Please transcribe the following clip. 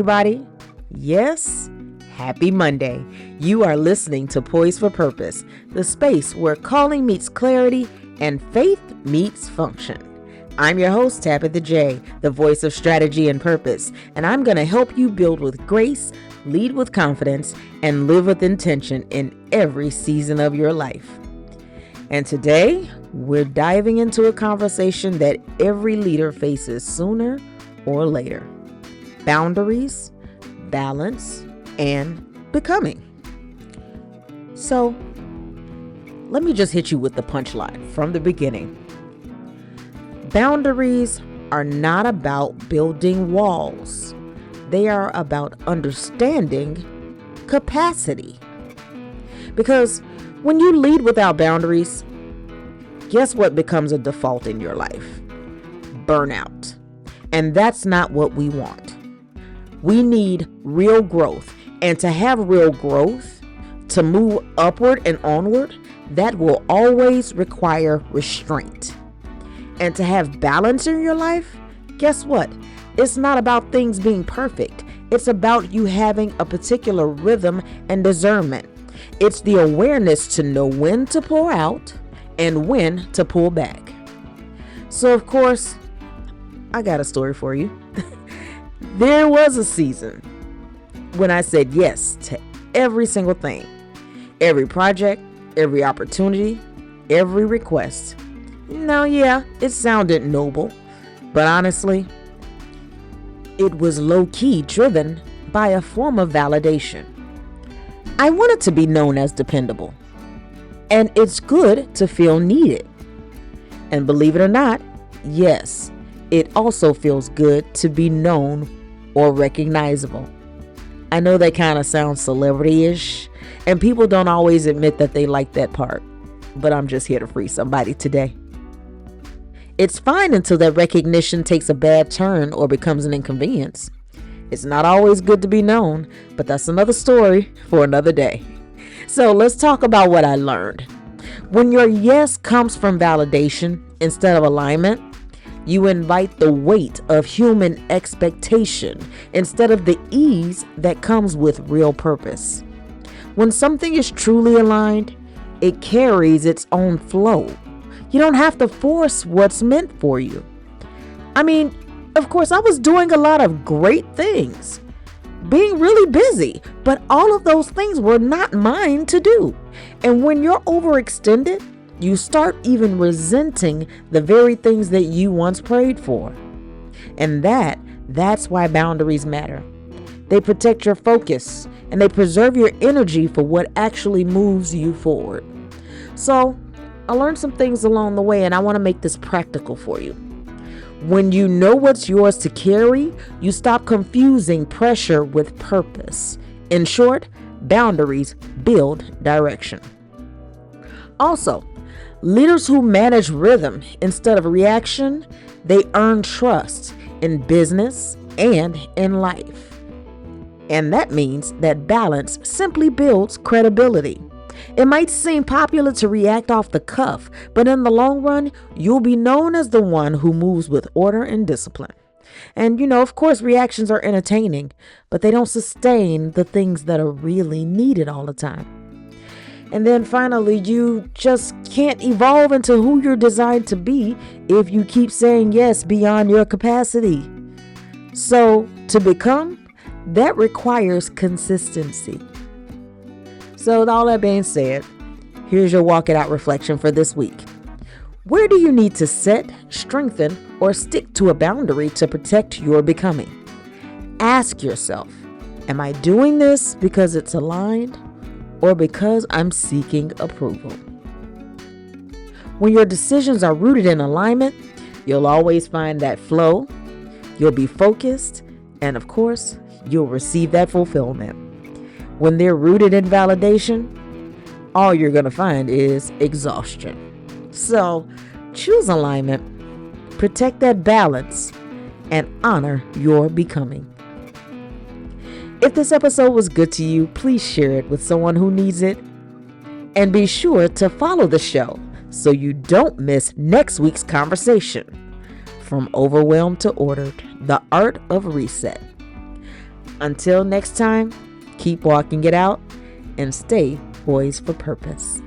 everybody. Yes, happy Monday. You are listening to Poised for Purpose, the space where calling meets clarity and faith meets function. I'm your host, Tabitha J, the voice of strategy and purpose, and I'm going to help you build with grace, lead with confidence, and live with intention in every season of your life. And today, we're diving into a conversation that every leader faces sooner or later. Boundaries, balance, and becoming. So, let me just hit you with the punchline from the beginning. Boundaries are not about building walls. They are about understanding capacity. Because when you lead without boundaries, guess what becomes a default in your life? Burnout. And that's not what we want. We need real growth. And to have real growth, to move upward and onward, that will always require restraint. And to have balance in your life, guess what? It's not about things being perfect. It's about you having a particular rhythm and discernment. It's the awareness to know when to pour out and when to pull back. So, of course, I got a story for you. There was a season when I said yes to every single thing, every project, every opportunity, every request. Now, yeah, it sounded noble, but honestly, it was low-key driven by a form of validation. I wanted to be known as dependable, and it's good to feel needed. And believe it or not, yes, it also feels good to be known or recognizable. I know that kind of sounds celebrity-ish, and people don't always admit that they like that part, but I'm just here to free somebody today. It's fine until that recognition takes a bad turn or becomes an inconvenience. It's not always good to be known, but that's another story for another day. So let's talk about what I learned. When your yes comes from validation instead of alignment, you invite the weight of human expectation instead of the ease that comes with real purpose. When something is truly aligned, it carries its own flow. You don't have to force what's meant for you. I mean, of course, I was doing a lot of great things, being really busy, but all of those things were not mine to do. And when you're overextended, you start even resenting the very things that you once prayed for. And that's why boundaries matter. They protect your focus and they preserve your energy for what actually moves you forward. So, I learned some things along the way, and I want to make this practical for you. When you know what's yours to carry, you stop confusing pressure with purpose. In short, boundaries build direction. Also, leaders who manage rhythm instead of reaction, they earn trust in business and in life. And that means that balance simply builds credibility. It might seem popular to react off the cuff, but in the long run, you'll be known as the one who moves with order and discipline. And, of course, reactions are entertaining, but they don't sustain the things that are really needed all the time. And then finally, you just can't evolve into who you're designed to be if you keep saying yes beyond your capacity. So, to become, that requires consistency. So with all that being said, here's your walk it out reflection for this week. Where do you need to set, strengthen, or stick to a boundary to protect your becoming? Ask yourself, am I doing this because it's aligned or because I'm seeking approval? When your decisions are rooted in alignment, you'll always find that flow, you'll be focused, and of course, you'll receive that fulfillment. When they're rooted in validation, all you're going to find is exhaustion. So choose alignment, protect that balance, and honor your becoming. If this episode was good to you, please share it with someone who needs it. And be sure to follow the show so you don't miss next week's conversation. From Overwhelmed to Ordered, the Art of Reset. Until next time, keep walking it out and stay poised for purpose.